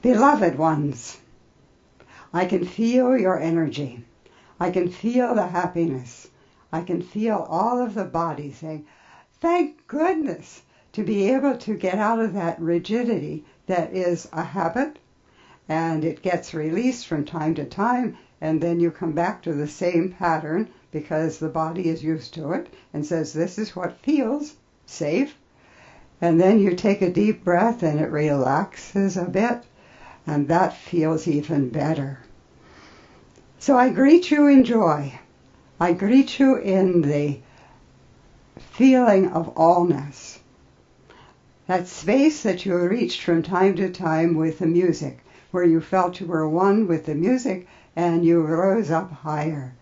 Beloved ones, I can feel your energy. I can feel the happiness. I can feel all of the body saying, thank goodness, to be able to get out of that rigidity that is a habit, and it gets released from time to time, and then you come back to the same pattern because the body is used to it and says, this is what feels safe. And then you take a deep breath and it relaxes a bit, and that feels even better. So I greet you in joy. I greet you in the feeling of allness. That space that you reached from time to time with the music, where you felt you were one with the music and you rose up higher.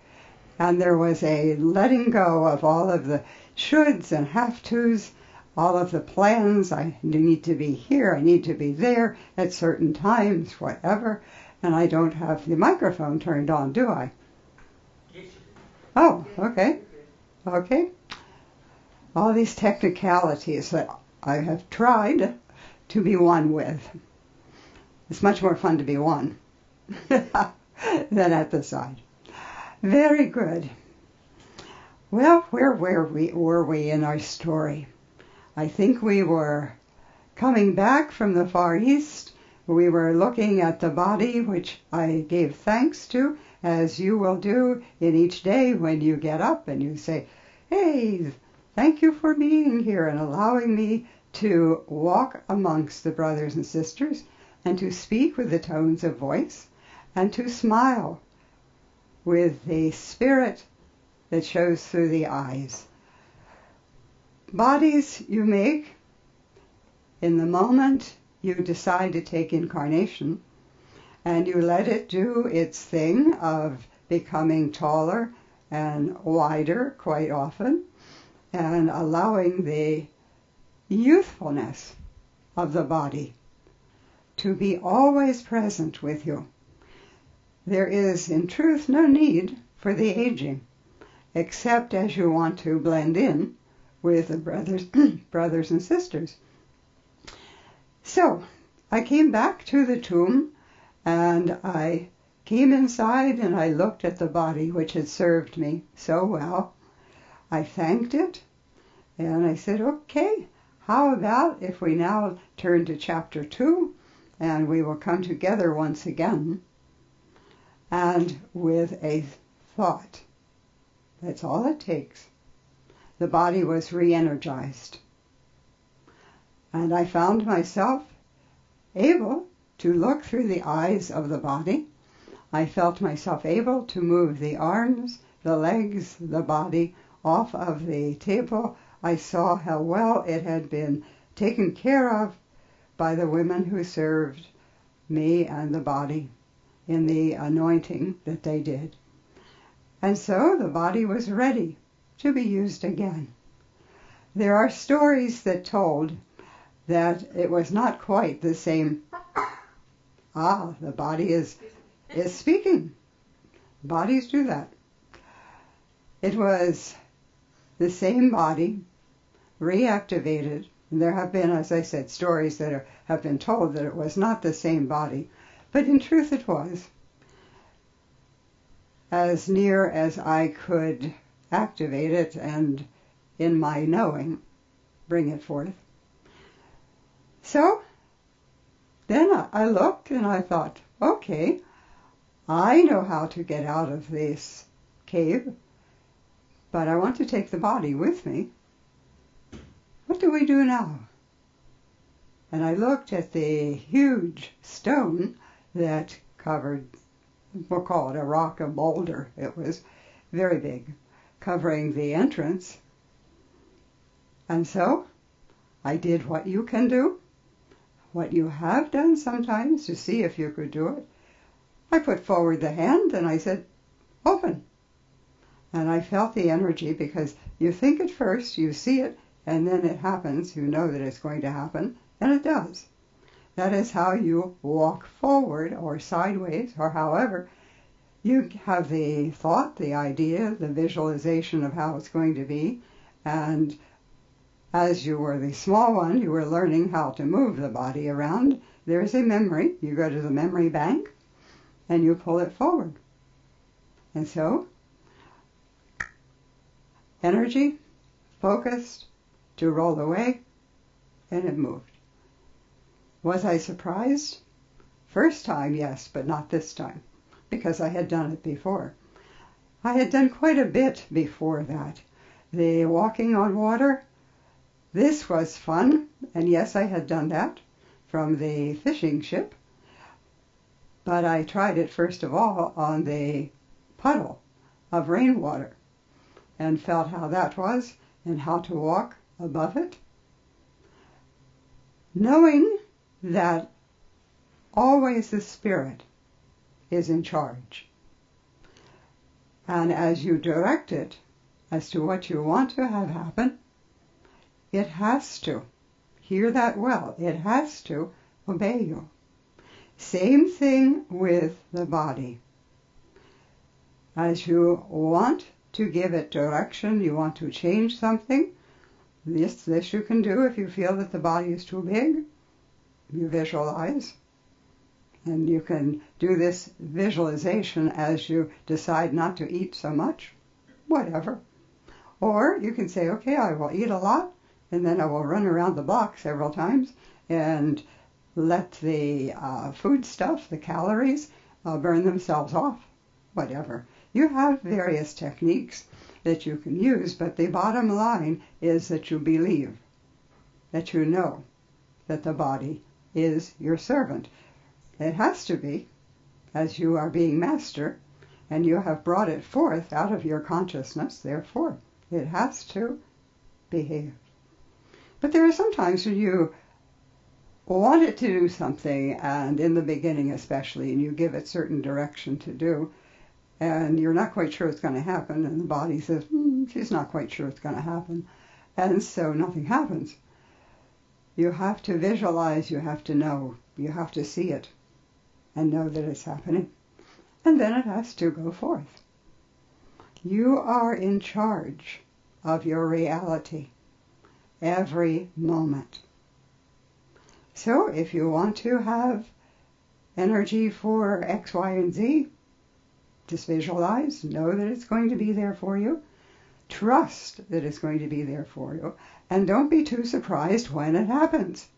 And there was a letting go of all of the shoulds and have-tos, all of the plans. I need to be here, I need to be there at certain times, whatever. And I don't have the microphone turned on, do I? Oh, okay. Okay. All these technicalities that I have tried to be one with. It's much more fun to be one than at the side. Very good. Well, where were we in our story? I think we were coming back from the Far East. We were looking at the body, which I gave thanks to, as you will do in each day when you get up and you say, hey, thank you for being here and allowing me to walk amongst the brothers and sisters and to speak with the tones of voice and to smile with the spirit that shows through the eyes. Bodies you make in the moment you decide to take incarnation, and you let it do its thing of becoming taller and wider quite often, and allowing the youthfulness of the body to be always present with you. There is, in truth, no need for the aging, except as you want to blend in with the brothers and sisters. So, I came back to the tomb, and I came inside and I looked at the body which had served me so well. I thanked it, and I said, okay, how about if we now turn to chapter 2, and we will come together once again, and with a thought. That's all it takes. The body was re-energized. And I found myself able to look through the eyes of the body. I felt myself able to move the arms, the legs, the body off of the table. I saw how well it had been taken care of by the women who served me and the body in the anointing that they did. And so the body was ready to be used again. There are stories that told that it was not quite the same. The body is speaking. Bodies do that. It was the same body reactivated. There have been, as I said, stories that have been told that it was not the same body, but in truth it was. As near as I could activate it and in my knowing bring it forth. So then I looked and I thought, okay, I know how to get out of this cave, but I want to take the body with me. What do we do now? And I looked at the huge stone that covered, we'll call it a rock, a boulder. It was very big, covering the entrance. And so I did what you can do, what you have done sometimes to see if you could do it. I put forward the hand and I said, open. And I felt the energy, because you think it first, you see it, and then it happens. You know that it's going to happen, and it does. That is how you walk forward or sideways or however. You have the thought, the idea, the visualization of how it's going to be, and as you were the small one, you were learning how to move the body around there's a memory. You go to the memory bank and you pull it forward. And so, energy, focused, to roll away, and it moved. Was I surprised? First time, yes, but not this time, because I had done it before. I had done quite a bit before that. The walking on water, this was fun, and yes, I had done that from the fishing ship, but I tried it first of all on the puddle of rainwater and felt how that was and how to walk above it, knowing that always the Spirit is in charge. And as you direct it as to what you want to have happen, it has to. Hear that well. It has to obey you. Same thing with the body. As you want to give it direction, you want to change something, this you can do if you feel that the body is too big. You visualize. And you can do this visualization as you decide not to eat so much, whatever. Or you can say, okay, I will eat a lot, and then I will run around the block several times and let the food stuff, the calories, burn themselves off, whatever. You have various techniques that you can use, but the bottom line is that you believe, that you know that the body is your servant. It has to be, as you are being master, and you have brought it forth out of your consciousness, therefore it has to behave. But there are some times when you want it to do something, and in the beginning especially, and you give it certain direction to do, and you're not quite sure it's going to happen, and the body says, she's not quite sure it's going to happen, and so nothing happens. You have to visualize, you have to know, you have to see it, and know that it's happening. And then it has to go forth. You are in charge of your reality every moment. So if you want to have energy for X, Y, and Z, just visualize, know that it's going to be there for you, trust that it's going to be there for you, and don't be too surprised when it happens.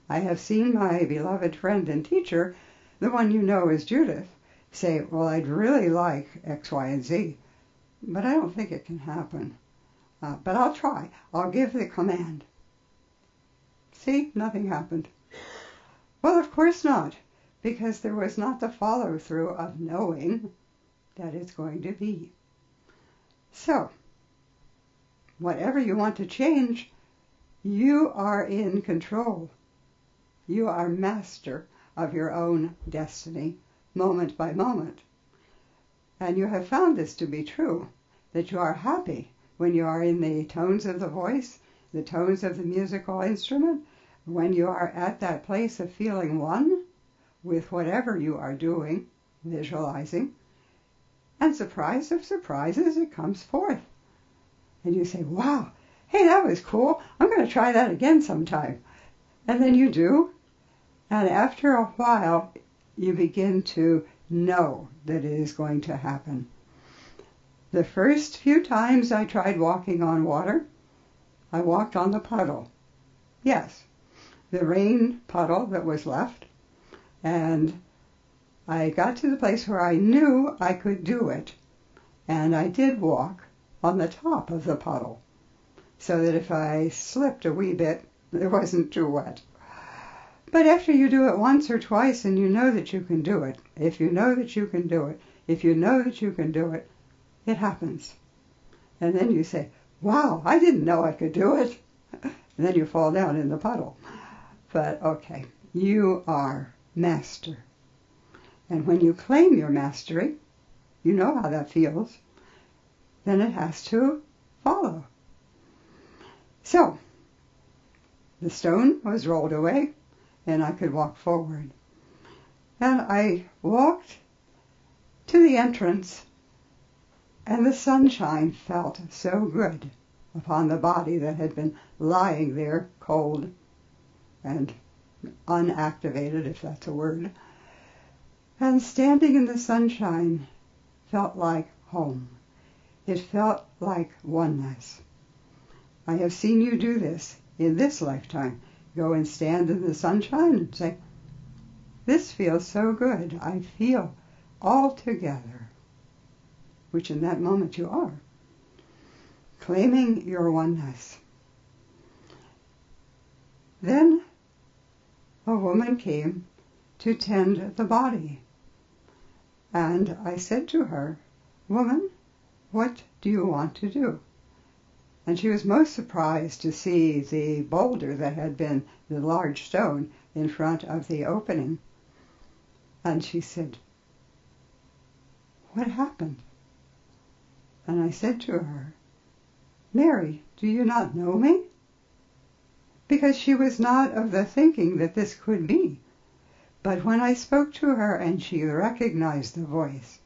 I have seen my beloved friend and teacher, the one you know as Judith, say, well, I'd really like X, Y, and Z, but I don't think it can happen. But I'll try. I'll give the command. See, nothing happened. Well, of course not, because there was not the follow-through of knowing that it's going to be. So, whatever you want to change, you are in control. You are master of your own destiny, moment by moment. And you have found this to be true, that you are happy when you are in the tones of the voice, the tones of the musical instrument, when you are at that place of feeling one with whatever you are doing, visualizing, and surprise of surprises, it comes forth. And you say, wow, hey, that was cool. I'm going to try that again sometime. And then you do. And after a while, you begin to know that it is going to happen. The first few times I tried walking on water, I walked on the puddle. Yes, the rain puddle that was left. And I got to the place where I knew I could do it. And I did walk on the top of the puddle, so that if I slipped a wee bit, it wasn't too wet. But after you do it once or twice and you know that you can do it, if you know that you can do it, if you know that you can do it, it happens. And then you say, wow, I didn't know I could do it. And then you fall down in the puddle. But okay, you are master. And when you claim your mastery, you know how that feels, then it has to follow. So, the stone was rolled away, and I could walk forward. And I walked to the entrance, and the sunshine felt so good upon the body that had been lying there cold and unactivated, if that's a word. And standing in the sunshine felt like home. It felt like oneness. I have seen you do this in this lifetime. Go and stand in the sunshine and say, this feels so good. I feel all together, which in that moment you are. Claiming your oneness. Then a woman came to tend the body. And I said to her, woman, what do you want to do? And she was most surprised to see the boulder that had been the large stone in front of the opening. And she said, what happened? And I said to her, Mary, do you not know me? Because she was not of the thinking that this could be. But when I spoke to her and she recognized the voice,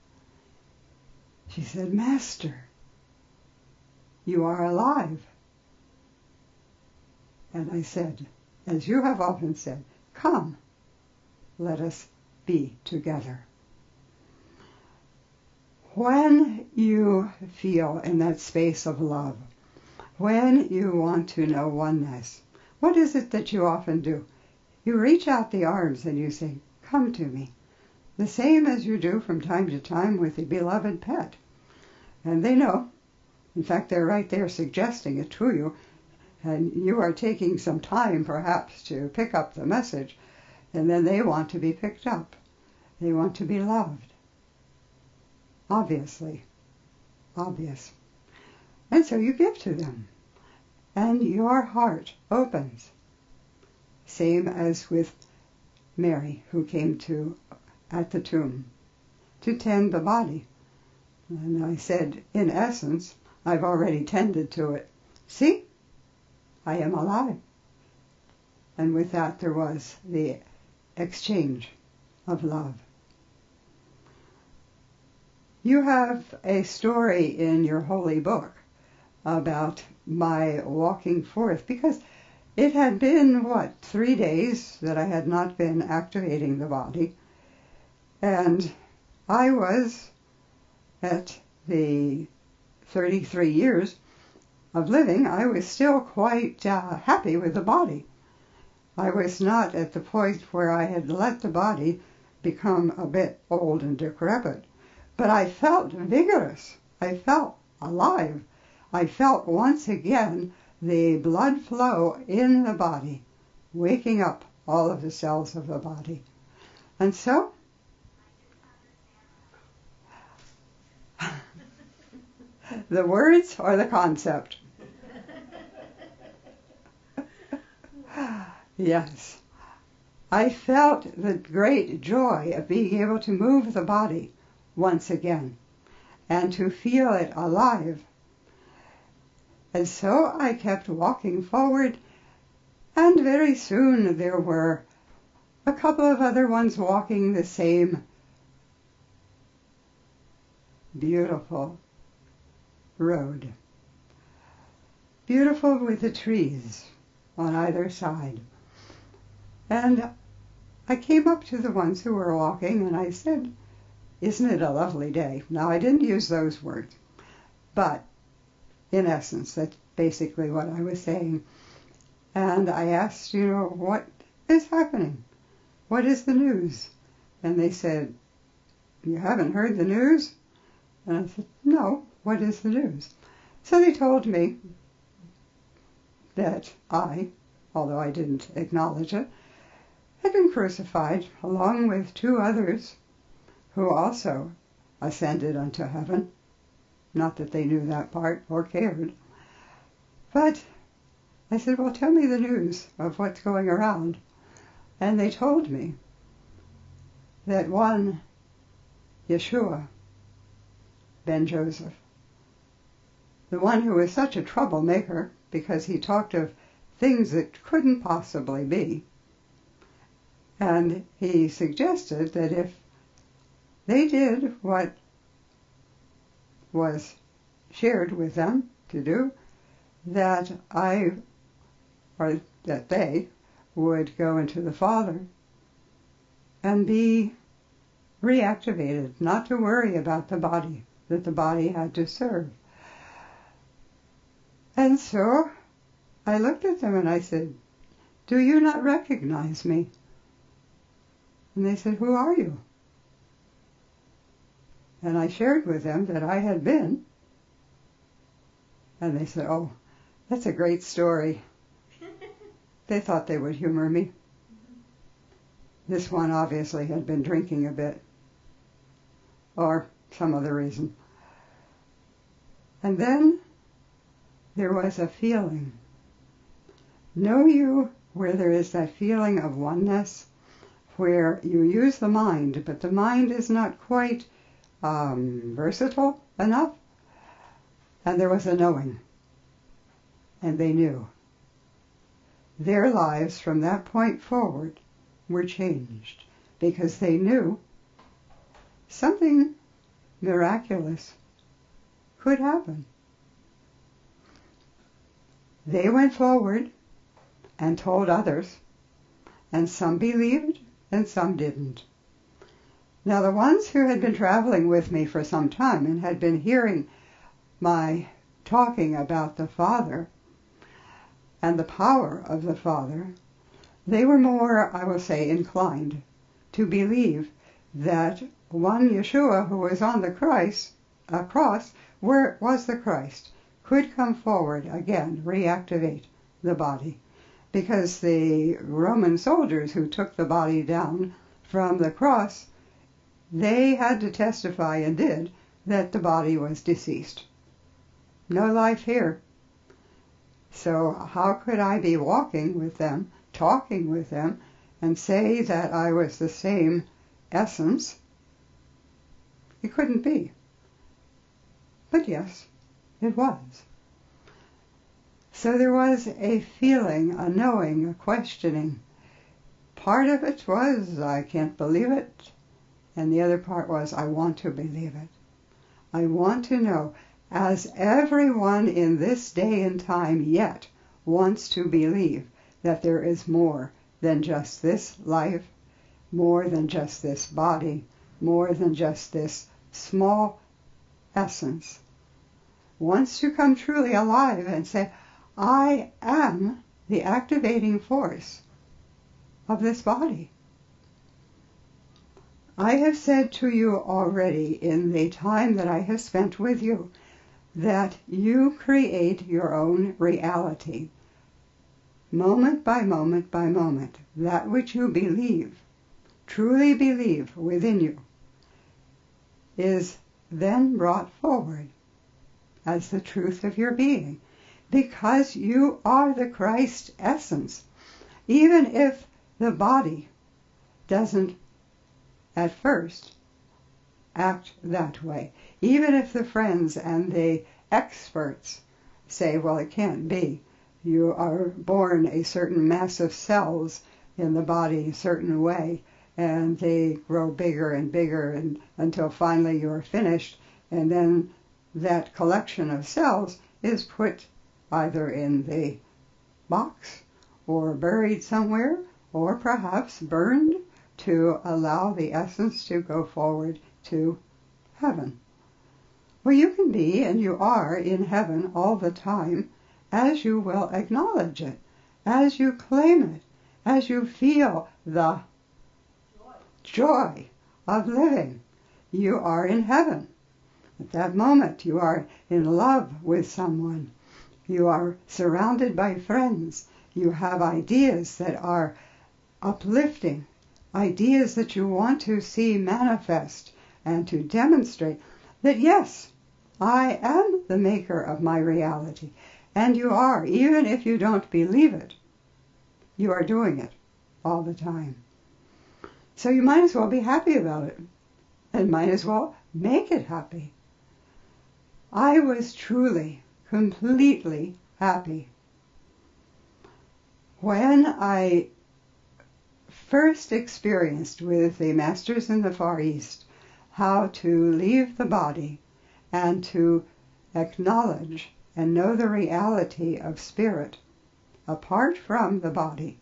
she said, Master, you are alive. And I said, as you have often said, come, let us be together. When you feel in that space of love, when you want to know oneness, what is it that you often do? You reach out the arms and you say, come to me. The same as you do from time to time with a beloved pet. And they know. In fact, they're right there suggesting it to you. And you are taking some time, perhaps, to pick up the message. And then they want to be picked up. They want to be loved. Obviously. Obvious. And so you give to them. And your heart opens. Same as with Mary, who came at the tomb to tend the body. And I said, in essence, I've already tended to it. See? I am alive. And with that there was the exchange of love. You have a story in your holy book about my walking forth, because it had been, 3 days that I had not been activating the body. And I was, at the 33 years of living, I was still quite happy with the body. I was not at the point where I had let the body become a bit old and decrepit. But I felt vigorous. I felt alive. I felt once again the blood flow in the body, waking up all of the cells of the body. And so, the words or the concept? Yes. I felt the great joy of being able to move the body once again and to feel it alive. And so I kept walking forward, and very soon there were a couple of other ones walking the same beautiful road. Beautiful with the trees on either side. And I came up to the ones who were walking and I said, isn't it a lovely day? Now, I didn't use those words, but in essence, that's basically what I was saying. And I asked, what is happening? What is the news? And they said, you haven't heard the news? And I said, no, what is the news? So they told me that I, although I didn't acknowledge it, had been crucified along with 2 others who also ascended unto heaven. Not that they knew that part or cared. But I said, well, tell me the news of what's going around. And they told me that one Jeshua, Ben Joseph, the one who was such a troublemaker because he talked of things that couldn't possibly be, and he suggested that if they did what was shared with them to do, that they would go into the Father and be reactivated, not to worry about the body that the body had to serve. And so I looked at them and I said, "Do you not recognize me?" And they said, "Who are you?" And I shared with them that I had been. And they said, "Oh, that's a great story." They thought they would humor me. This one obviously had been drinking a bit, or some other reason. And then there was a feeling. Know you where there is that feeling of oneness, where you use the mind, but the mind is not quite versatile enough? And there was a knowing. And they knew. Their lives from that point forward were changed because they knew something miraculous could happen. They went forward and told others, and some believed and some didn't. Now the ones who had been traveling with me for some time and had been hearing my talking about the Father and the power of the Father, they were more, I will say, inclined to believe that one Jeshua who was on the cross, where was the Christ, could come forward again, reactivate the body. Because the Roman soldiers who took the body down from the cross, they had to testify, and did, that the body was deceased. No life here. So how could I be walking with them, talking with them, and say that I was the same essence? It couldn't be. But yes, it was. So there was a feeling, a knowing, a questioning. Part of it was, I can't believe it, and the other part was, I want to believe it. I want to know, as everyone in this day and time yet wants to believe that there is more than just this life, more than just this body, more than just this small essence, wants to come truly alive and say, I am the activating force of this body. I have said to you already in the time that I have spent with you that you create your own reality, moment by moment by moment. That which you believe, truly believe within you, is then brought forward as the truth of your being, because you are the Christ essence. Even if the body doesn't at first act that way, even if the friends and the experts say, well, it can't be. You are born a certain mass of cells in the body a certain way, and they grow bigger and bigger and until finally you're finished, and then that collection of cells is put either in the box or buried somewhere or perhaps burned to allow the essence to go forward to heaven. Well, you can be, and you are, in heaven all the time as you will acknowledge it, as you claim it, as you feel the joy of living. You are in heaven. At that moment, you are in love with someone. You are surrounded by friends. You have ideas that are uplifting, ideas that you want to see manifest and to demonstrate that, yes, I am the maker of my reality. And you are, even if you don't believe it, you are doing it all the time. So you might as well be happy about it, and might as well make it happy. I was truly, completely happy when I first experienced with the masters in the Far East how to leave the body and to acknowledge and know the reality of spirit apart from the body,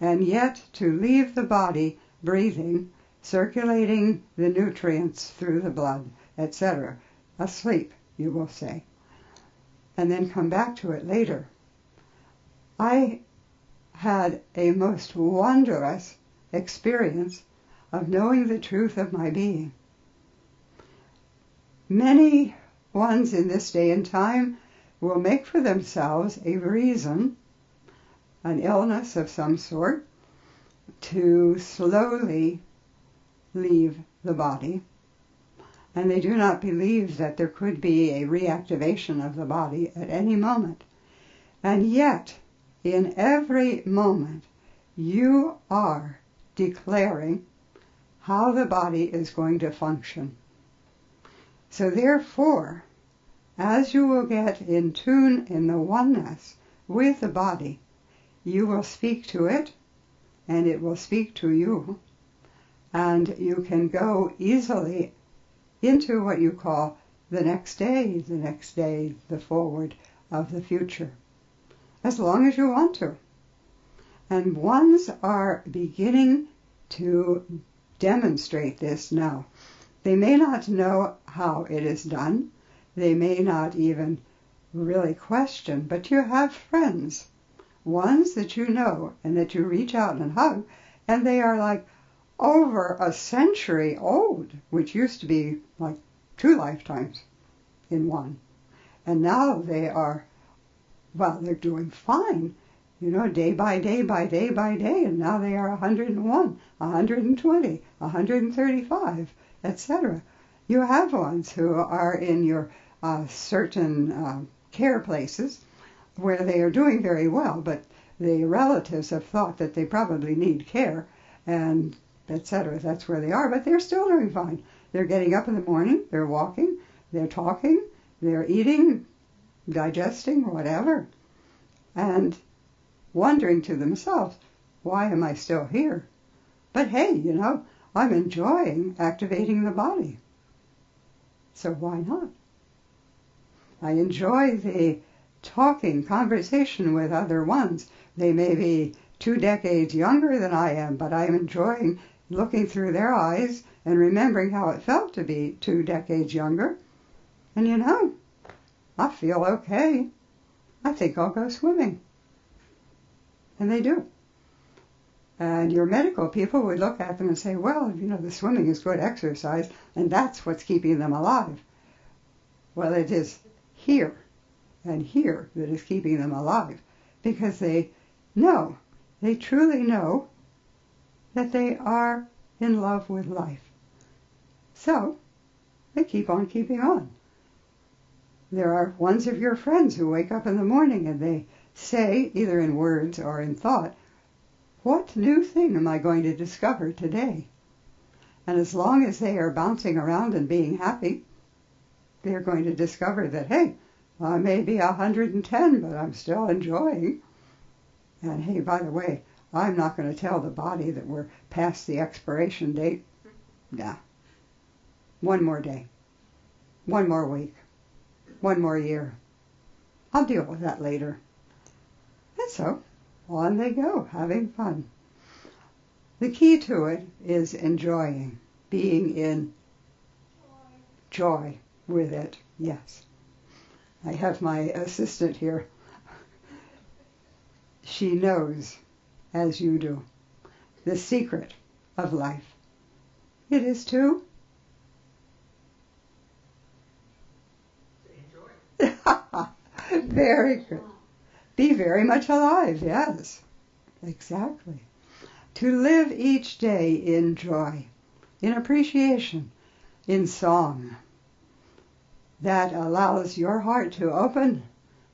and yet to leave the body breathing, circulating the nutrients through the blood, etc. Asleep, you will say, and then come back to it later. I had a most wondrous experience of knowing the truth of my being. Many ones in this day and time will make for themselves a reason, an illness of some sort, to slowly leave the body. And they do not believe that there could be a reactivation of the body at any moment. And yet, in every moment, you are declaring how the body is going to function. So therefore, as you will get in tune in the oneness with the body, you will speak to it, and it will speak to you, and you can go easily into what you call the next day, the forward of the future, as long as you want to. And ones are beginning to demonstrate this now. They may not know how it is done. They may not even really question, but you have friends, ones that you know and that you reach out and hug, and they are like over a century old, which used to be like 2 lifetimes in one. And now they are, well, they're doing fine, day by day by day by day, and now they are 101, 120, 135, etc. You have ones who are in your certain care places where they are doing very well, but the relatives have thought that they probably need care, and etc. That's where they are, but they're still doing fine. They're getting up in the morning, they're walking, they're talking, they're eating, digesting, whatever, and wondering to themselves, why am I still here? But hey, I'm enjoying activating the body. So why not? I enjoy the talking, conversation with other ones. They may be 2 decades younger than I am, but I'm enjoying looking through their eyes and remembering how it felt to be 2 decades younger. And I feel okay. I think I'll go swimming. And they do. And your medical people would look at them and say, well, the swimming is good exercise, and that's what's keeping them alive. Well, it is here and here that is keeping them alive, because they truly know that they are in love with life. So they keep on keeping on. There are ones of your friends who wake up in the morning and they say, either in words or in thought, what new thing am I going to discover today? And as long as they are bouncing around and being happy, they're going to discover that, hey, I may be 110, but I'm still enjoying. And hey, by the way, I'm not going to tell the body that we're past the expiration date. Nah. 1 more day. 1 more week. 1 more year. I'll deal with that later. And so, on they go, having fun. The key to it is enjoying, being in joy with it, yes. I have my assistant here. She knows, as you do, the secret of life. It is to enjoy. Very good. Be very much alive, yes. Exactly. To live each day in joy, in appreciation, in song. That allows your heart to open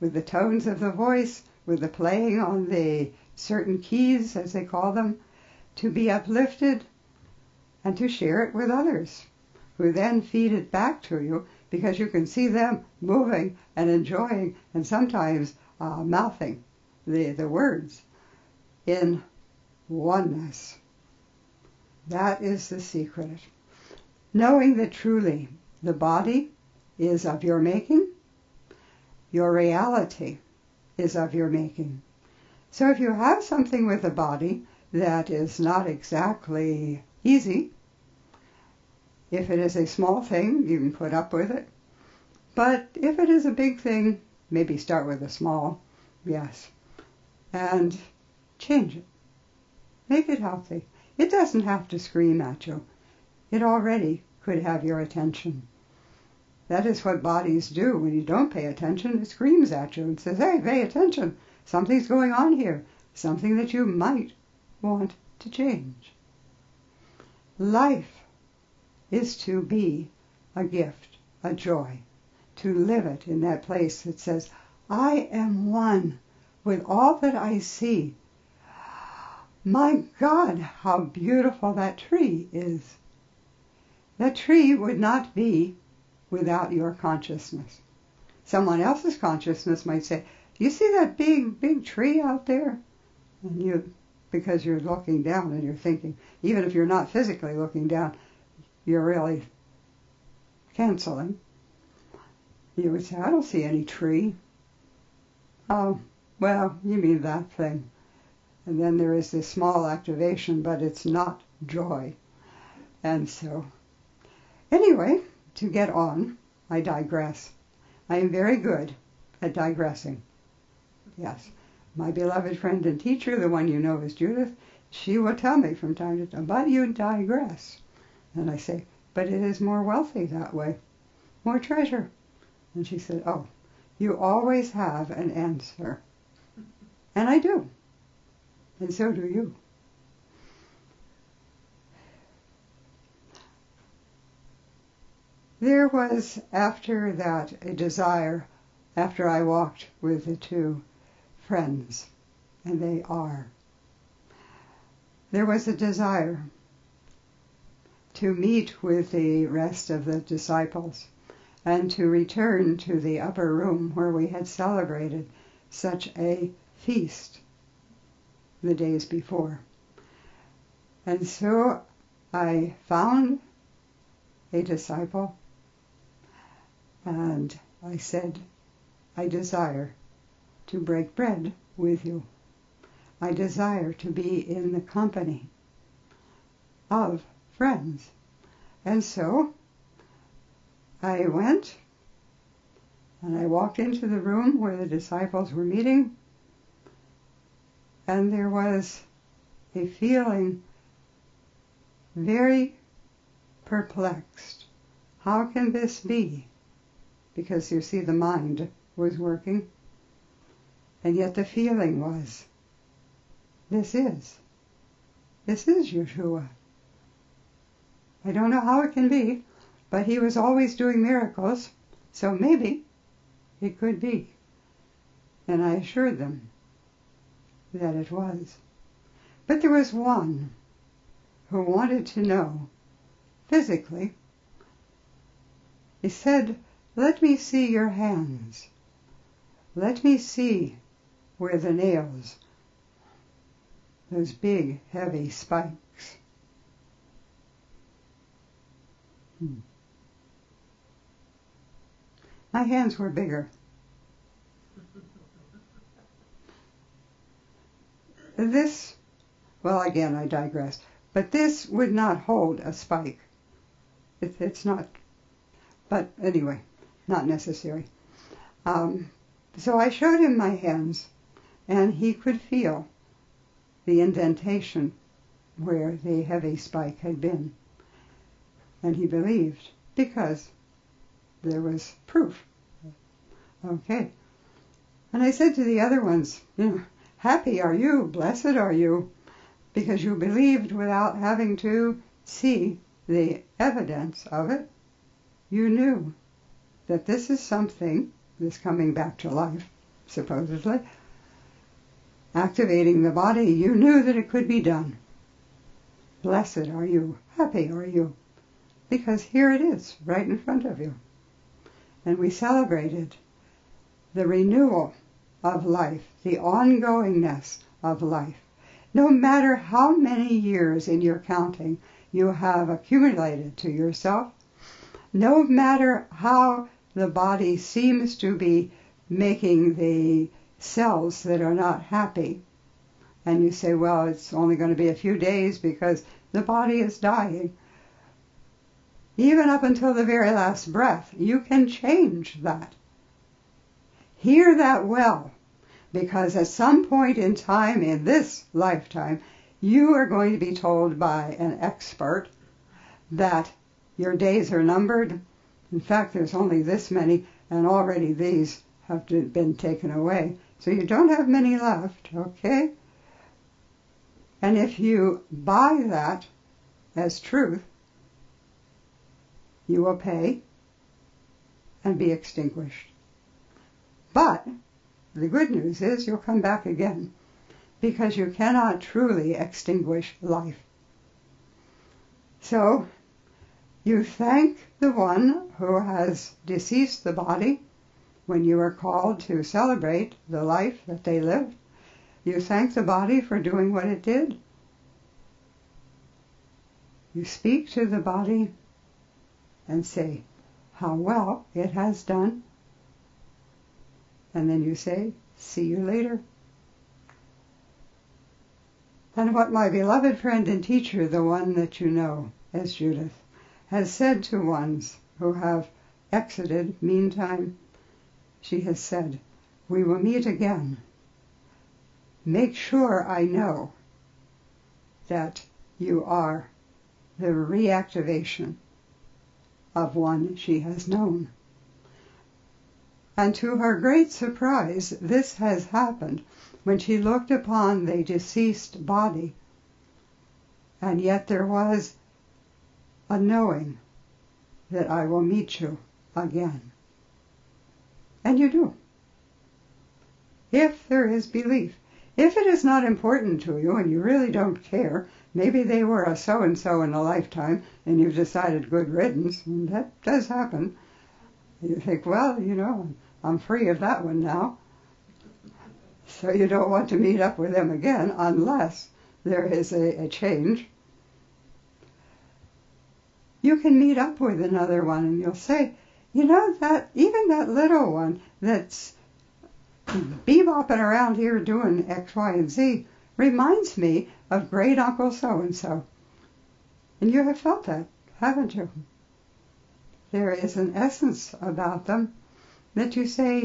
with the tones of the voice, with the playing on the certain keys, as they call them, to be uplifted and to share it with others, who then feed it back to you, because you can see them moving and enjoying and sometimes mouthing the words in oneness. That is the secret. Knowing that truly the body is of your making, your reality is of your making. So if you have something with the body that is not exactly easy. If it is a small thing, you can put up with it. But if it is a big thing, maybe start with a small, yes, and change it. Make it healthy. It doesn't have to scream at you. It already could have your attention. That is what bodies do. When you don't pay attention, it screams at you and says, hey, pay attention. Something's going on here. Something that you might want to change. Life is to be a gift, a joy, to live it in that place that says, I am one with all that I see. My God, how beautiful that tree is. That tree would not be without your consciousness. Someone else's consciousness might say, you see that big tree out there? And you, because you're looking down and you're thinking, even if you're not physically looking down, you're really canceling. You would say, I don't see any tree. Oh, well, you mean that thing. And then there is this small activation, but it's not joy. And so, anyway, to get on, I digress. I am very good at digressing. Yes. My beloved friend and teacher, the one you know as Judith, she will tell me from time to time, but you digress. And I say, but it is more wealthy that way, more treasure. And she said, oh, you always have an answer. And I do. And so do you. There was, after that, a desire, after I walked with the two friends, and they are. There was a desire to meet with the rest of the disciples and to return to the upper room where we had celebrated such a feast the days before. And so I found a disciple and I said, I desire to break bread with you. I desire to be in the company of friends. And so I went and I walked into the room where the disciples were meeting, and there was a feeling very perplexed. How can this be? Because you see, the mind was working, and yet the feeling was, this is Jeshua. I don't know how it can be, but he was always doing miracles, so maybe it could be. And I assured them that it was. But there was one who wanted to know physically. He said, let me see your hands. Let me see where the nails, those big, heavy spikes. My hands were bigger. This, well, again, I digress, but this would not hold a spike. It's not, but anyway, not necessary. So I showed him my hands, and he could feel the indentation where the heavy spike had been. And he believed, because there was proof. Okay. And I said to the other ones, happy are you, blessed are you, because you believed without having to see the evidence of it. You knew that this is something, this coming back to life, supposedly, activating the body, you knew that it could be done. Blessed are you, happy are you, because here it is, right in front of you. And we celebrated the renewal of life, the ongoingness of life. No matter how many years in your counting you have accumulated to yourself, no matter how the body seems to be making the cells that are not happy, And you say, well, it's only going to be a few days because the body is dying. Even up until the very last breath, you can change that. Hear that well, because at some point in time in this lifetime, you are going to be told by an expert that your days are numbered. In fact, there's only this many, and already these have been taken away. So you don't have many left, okay? And if you buy that as truth, you will pay and be extinguished. But the good news is you'll come back again, because you cannot truly extinguish life. So you thank the one who has deceased the body when you are called to celebrate the life that they lived. You thank the body for doing what it did. You speak to the body and say how well it has done. And then you say, see you later. And what my beloved friend and teacher, the one that you know as Judith, has said to ones who have exited meantime, she has said, we will meet again. Make sure I know that you are the reactivation of one she has known. And to her great surprise, this has happened when she looked upon the deceased body, and yet there was a knowing that I will meet you again. And you do. If there is belief. If it is not important to you and you really don't care, maybe they were a so-and-so in a lifetime and you've decided good riddance, and that does happen. You think, well, I'm free of that one now. So you don't want to meet up with them again unless there is a change. You can meet up with another one and you'll say, that even that little one that's bebopping around here doing X, Y, and Z reminds me of great uncle so-and-so. And you have felt that, haven't you? There is an essence about them that you say,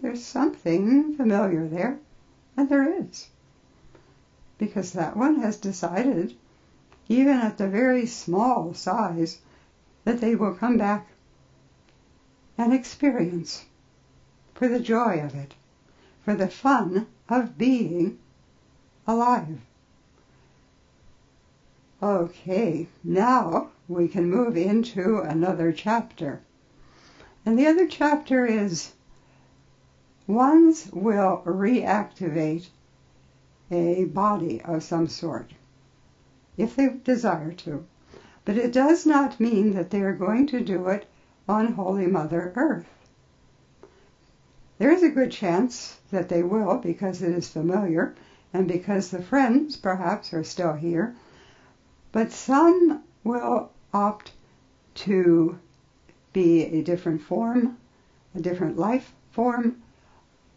there's something familiar there. And there is. Because that one has decided, even at the very small size, that they will come back and experience for the joy of it, for the fun of being alive. Okay, now we can move into another chapter. And the other chapter is ones will reactivate a body of some sort, if they desire to. But it does not mean that they are going to do it on Holy Mother Earth. There is a good chance that they will, because it is familiar, and because the friends perhaps are still here. But some will opt to be a different form, a different life form,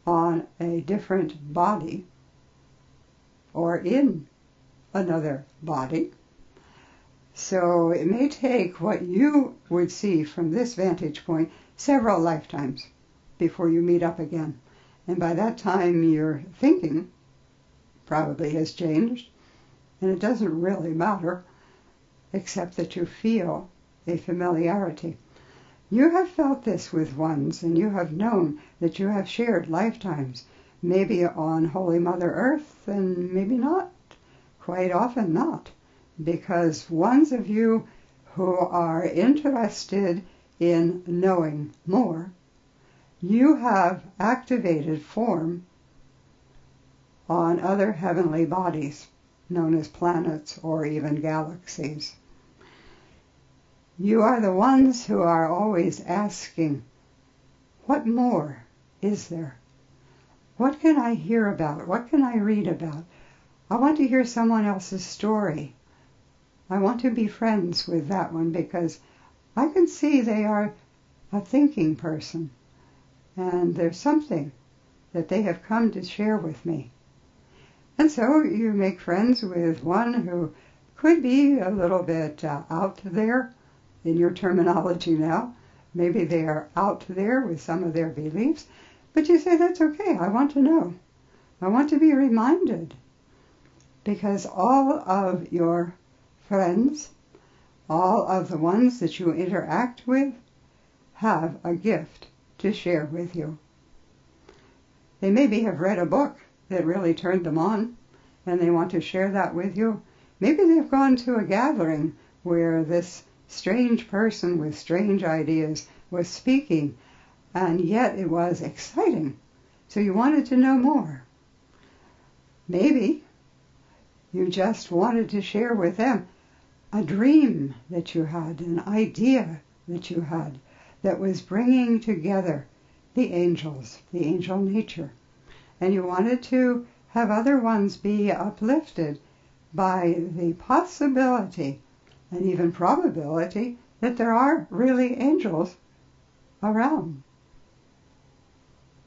on a different body, or in another body. So it may take what you would see from this vantage point several lifetimes before you meet up again. And by that time your thinking probably has changed, and it doesn't really matter, except that you feel a familiarity. You have felt this with ones, and you have known that you have shared lifetimes, maybe on Holy Mother Earth, and maybe not, quite often not, because ones of you who are interested in knowing more, you have activated form on other heavenly bodies, known as planets or even galaxies. You are the ones who are always asking, what more is there? What can I hear about? What can I read about? I want to hear someone else's story. I want to be friends with that one because I can see they are a thinking person, and there's something that they have come to share with me. And so you make friends with one who could be a little bit out there in your terminology now. Maybe they are out there with some of their beliefs, but you say, that's okay, I want to know. I want to be reminded. Because all of your friends, all of the ones that you interact with, have a gift to share with you. They maybe have read a book that really turned them on, and they want to share that with you. Maybe they've gone to a gathering where this strange person with strange ideas was speaking, and yet it was exciting, so you wanted to know more. Maybe you just wanted to share with them a dream that you had, an idea that you had, that was bringing together the angels, the angel nature. And you wanted to have other ones be uplifted by the possibility and even probability that there are really angels around.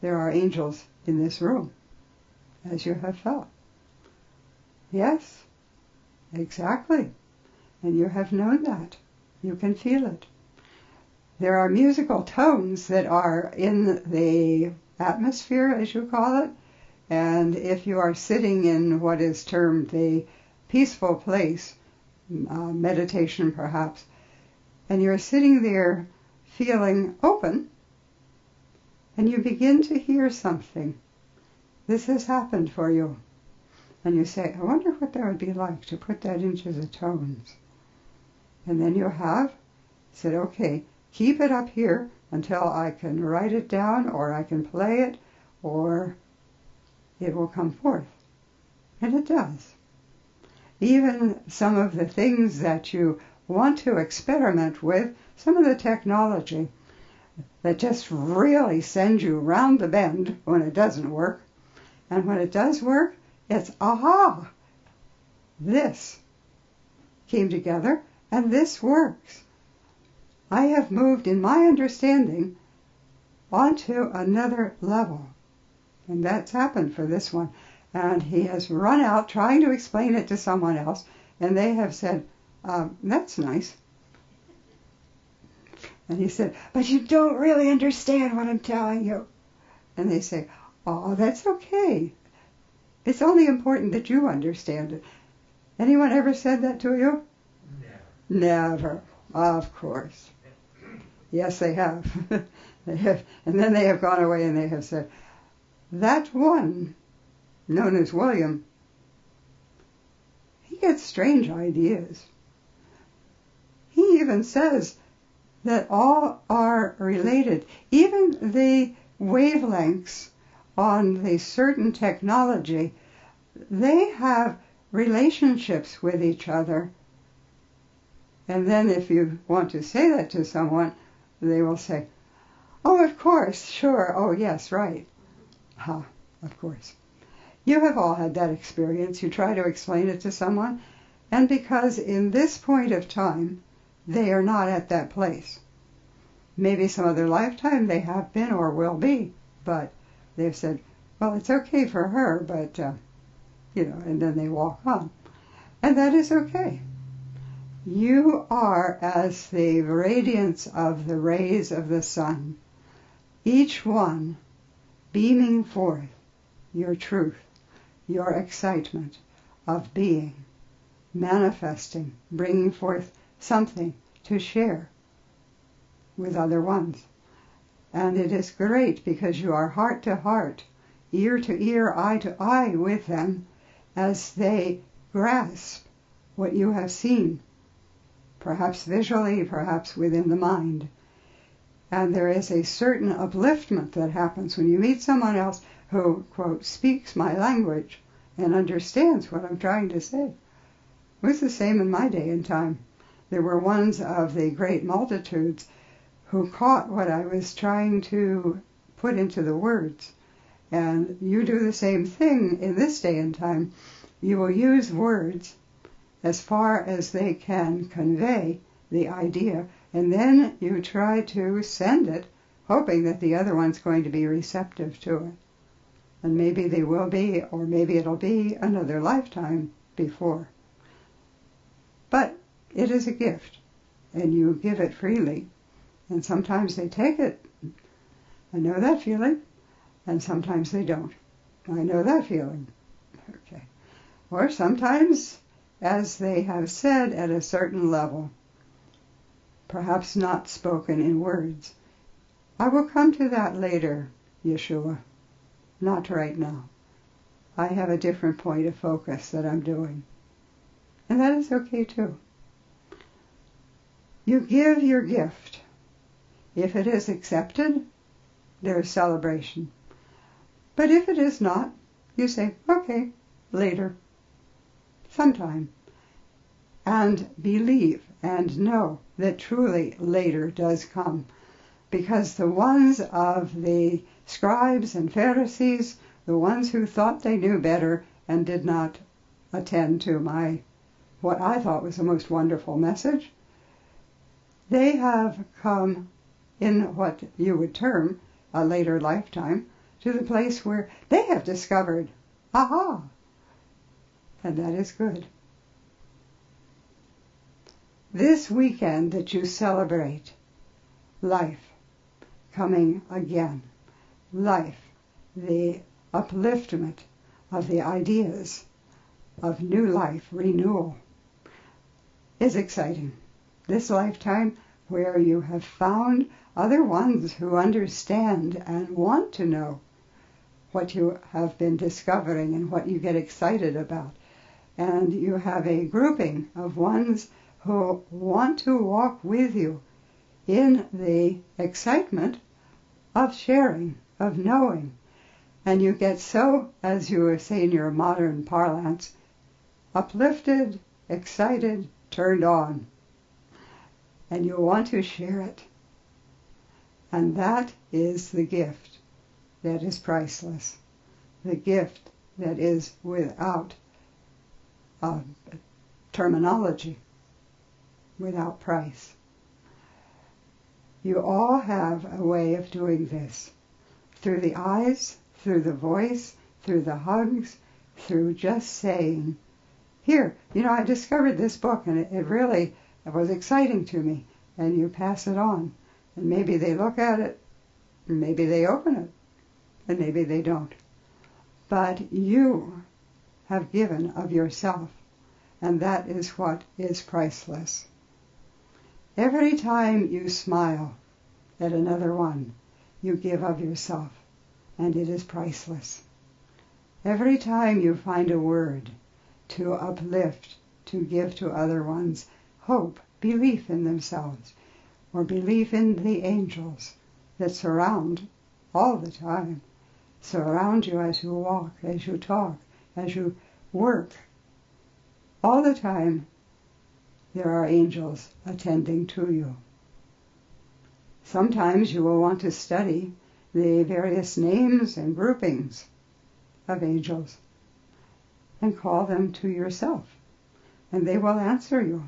There are angels in this room, as you have felt. Yes, exactly. And you have known that. You can feel it. There are musical tones that are in the atmosphere, as you call it. And if you are sitting in what is termed the peaceful place, meditation perhaps, and you're sitting there feeling open, and you begin to hear something. This has happened for you. And you say, I wonder what that would be like to put that into the tones. And then you have said, okay, keep it up here until I can write it down, or I can play it, or it will come forth. And it does. Even some of the things that you want to experiment with, some of the technology that just really sends you round the bend when it doesn't work. And when it does work, it's, aha, this came together and this works. I have moved in my understanding onto another level. And that's happened for this one. And he has run out trying to explain it to someone else, and they have said, that's nice. And he said, but you don't really understand what I'm telling you. And they say, oh, that's okay. It's only important that you understand it. Anyone ever said that to you? Never. Of course. Yes, they have. They have. And then they have gone away and they have said, that one, known as William, he gets strange ideas. He even says that all are related. Even the wavelengths on the certain technology, they have relationships with each other. And then if you want to say that to someone, they will say, oh, of course, sure, oh, yes, right. Of course. You have all had that experience. You try to explain it to someone, and because in this point of time, they are not at that place. Maybe some other lifetime they have been or will be, but they've said, well, it's okay for her, but, and then they walk on. And that is okay. You are as the radiance of the rays of the sun, each one beaming forth your truth, your excitement of being, manifesting, bringing forth something to share with other ones. And it is great because you are heart to heart, ear to ear, eye to eye with them as they grasp what you have seen, perhaps visually, perhaps within the mind. And there is a certain upliftment that happens when you meet someone else who, quote, speaks my language and understands what I'm trying to say. It was the same in my day and time. There were ones of the great multitudes who caught what I was trying to put into the words. And you do the same thing in this day and time. You will use words as far as they can convey the idea, and then you try to send it, hoping that the other one's going to be receptive to it. And maybe they will be, or maybe it'll be another lifetime before. But it is a gift, and you give it freely. And sometimes they take it. I know that feeling. And sometimes they don't. I know that feeling. Okay. Or sometimes, as they have said at a certain level, perhaps not spoken in words. I will come to that later, Jeshua. Not right now. I have a different point of focus that I'm doing. And that is okay too. You give your gift. If it is accepted, there is celebration. But if it is not, you say, okay, later, sometime. And believe and know that truly later does come. Because the ones of the scribes and Pharisees, the ones who thought they knew better and did not attend to what I thought was the most wonderful message, they have come in what you would term a later lifetime to the place where they have discovered, aha, and that is good. This weekend that you celebrate life coming again, life, the upliftment of the ideas of new life, renewal, is exciting. This lifetime where you have found other ones who understand and want to know what you have been discovering and what you get excited about. And you have a grouping of ones who want to walk with you in the excitement of sharing, of knowing. And you get so, as you were saying in your modern parlance, uplifted, excited, turned on. And you want to share it. And that is the gift that is priceless. The gift that is without terminology, without price. You all have a way of doing this. Through the eyes, through the voice, through the hugs, through just saying, here, I discovered this book and it really was exciting to me. And you pass it on. And maybe they look at it, and maybe they open it, and maybe they don't. But you have given of yourself, and that is what is priceless. Every time you smile at another one, you give of yourself, and it is priceless. Every time you find a word to uplift, to give to other ones hope, belief in themselves, or belief in the angels that surround all the time, surround you as you walk, as you talk, as you work. All the time there are angels attending to you. Sometimes you will want to study the various names and groupings of angels and call them to yourself, and they will answer you.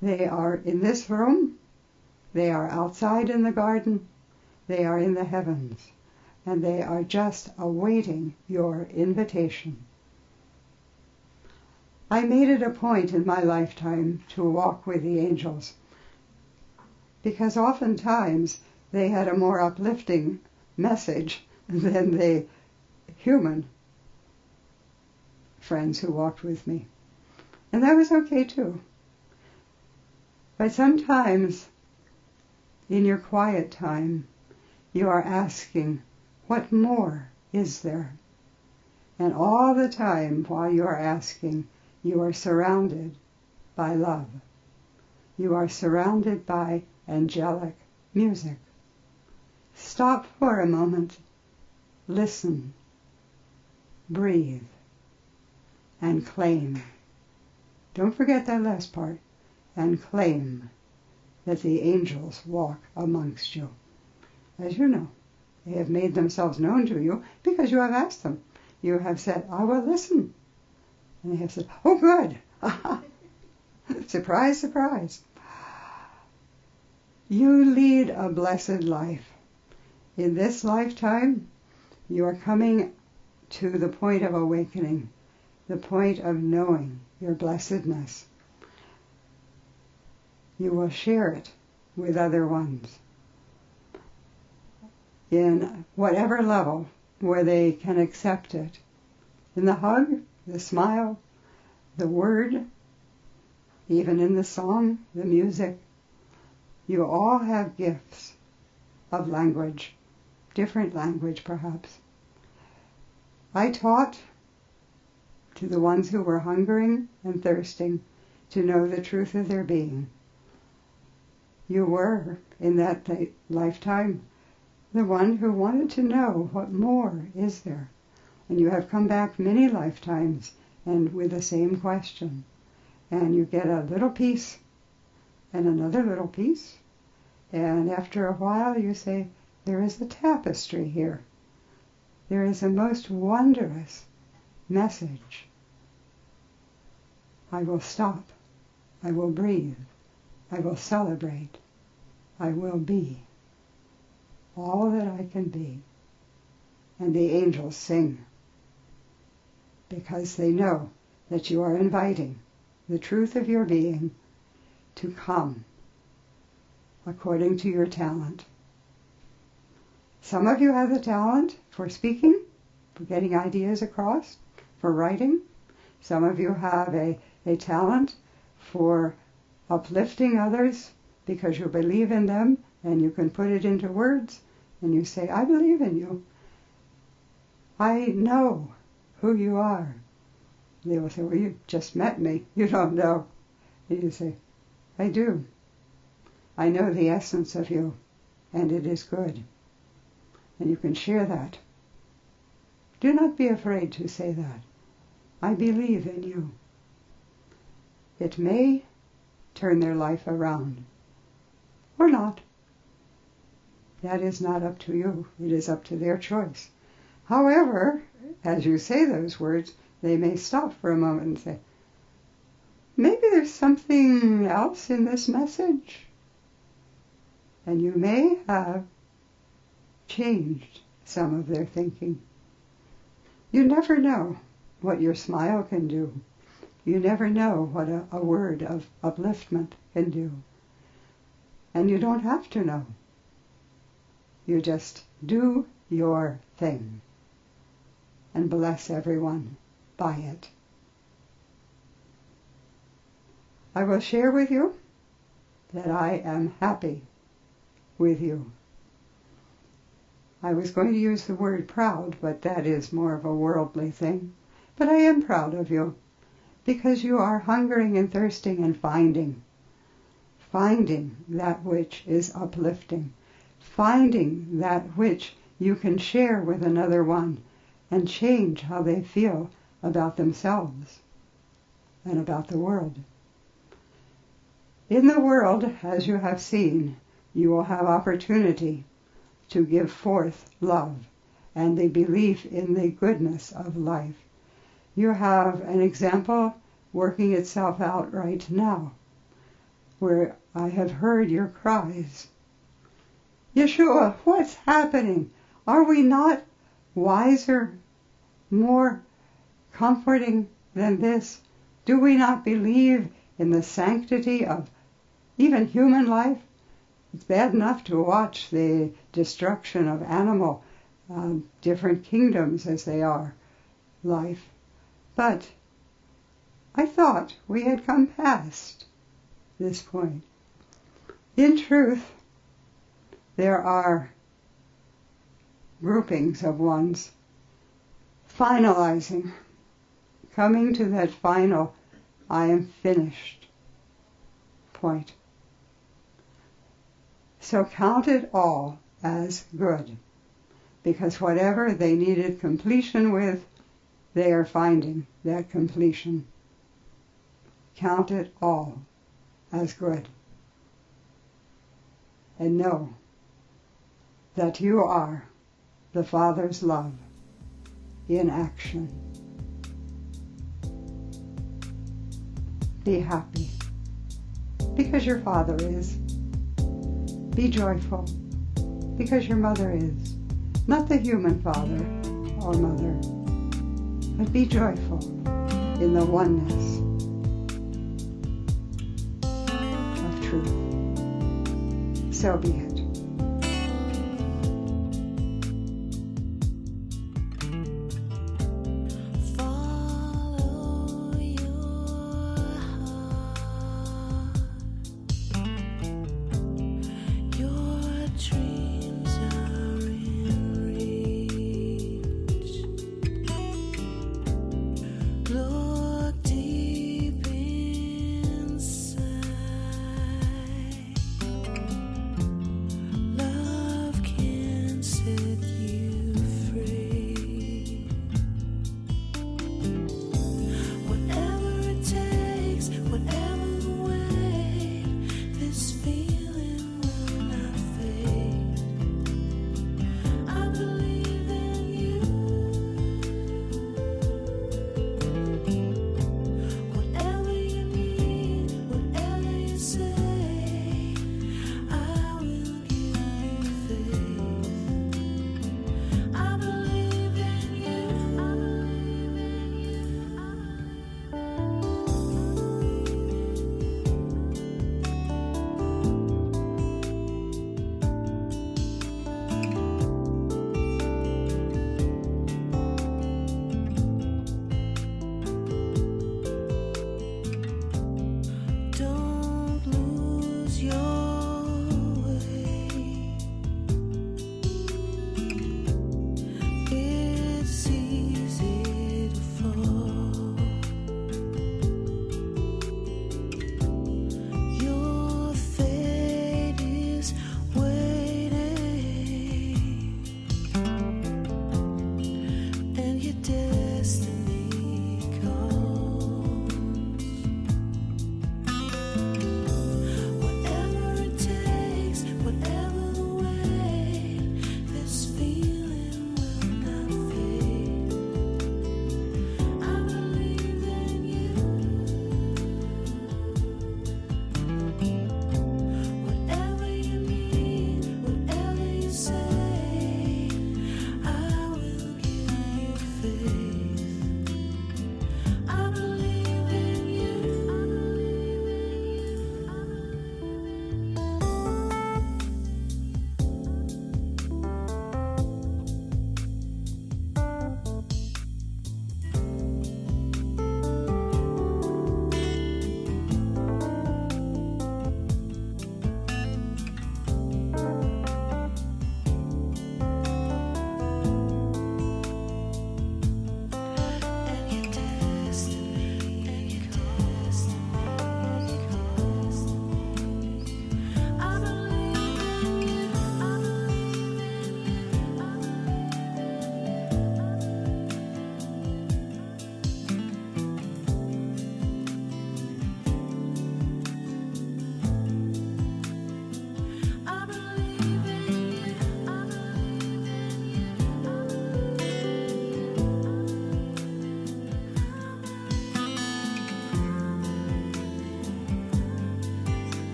They are in this room, they are outside in the garden, they are in the heavens, and they are just awaiting your invitation. I made it a point in my lifetime to walk with the angels, because oftentimes they had a more uplifting message than the human friends who walked with me. And that was okay too. But sometimes, in your quiet time, you are asking, what more is there? And all the time while you are asking, you are surrounded by love. You are surrounded by angelic music. Stop for a moment, listen, breathe, and claim. Don't forget that last part. And claim that the angels walk amongst you. As you know, they have made themselves known to you because you have asked them. You have said, I will listen. And they have said, oh good. Surprise, surprise. You lead a blessed life. In this lifetime, you are coming to the point of awakening, the point of knowing your blessedness, you will share it with other ones in whatever level where they can accept it. In the hug, the smile, the word, even in the song, the music, you all have gifts of language, different language perhaps. I taught to the ones who were hungering and thirsting to know the truth of their being. You were, in that lifetime, the one who wanted to know what more is there. And you have come back many lifetimes and with the same question. And you get a little piece and another little piece. And after a while you say, there is a tapestry here. There is a most wondrous message. I will stop. I will breathe. I will celebrate. I will be all that I can be. And the angels sing because they know that you are inviting the truth of your being to come according to your talent. Some of you have the talent for speaking, for getting ideas across, for writing. Some of you have a talent for uplifting others because you believe in them and you can put it into words and you say, I believe in you. I know who you are. They will say, well, you just met me. You don't know. And you say, I do. I know the essence of you, and it is good. And you can share that. Do not be afraid to say that. I believe in you. It may turn their life around, or not. That is not up to you. It is up to their choice. However, as you say those words, they may stop for a moment and say, maybe there's something else in this message. And you may have changed some of their thinking. You never know what your smile can do. You never know what a word of upliftment can do. And you don't have to know. You just do your thing and bless everyone by it. I will share with you that I am happy with you. I was going to use the word proud, but that is more of a worldly thing. But I am proud of you because you are hungering and thirsting and finding that which is uplifting, finding that which you can share with another one and change how they feel about themselves and about the world. In the world, as you have seen, you will have opportunity to give forth love and the belief in the goodness of life. You have an example working itself out right now, where I have heard your cries. Jeshua, what's happening? Are we not wiser, more comforting than this? Do we not believe in the sanctity of even human life? It's bad enough to watch the destruction of animal, different kingdoms as they are, life. But I thought we had come past this point. In truth, there are groupings of ones finalizing, coming to that final, I am finished point. So count it all as good, because whatever they needed completion with, they are finding that completion. Count it all as good. And know that you are the Father's love in action. Be happy, because your Father is. Be joyful, because your mother is. Not the human father or mother, but be joyful in the oneness of truth. So be it.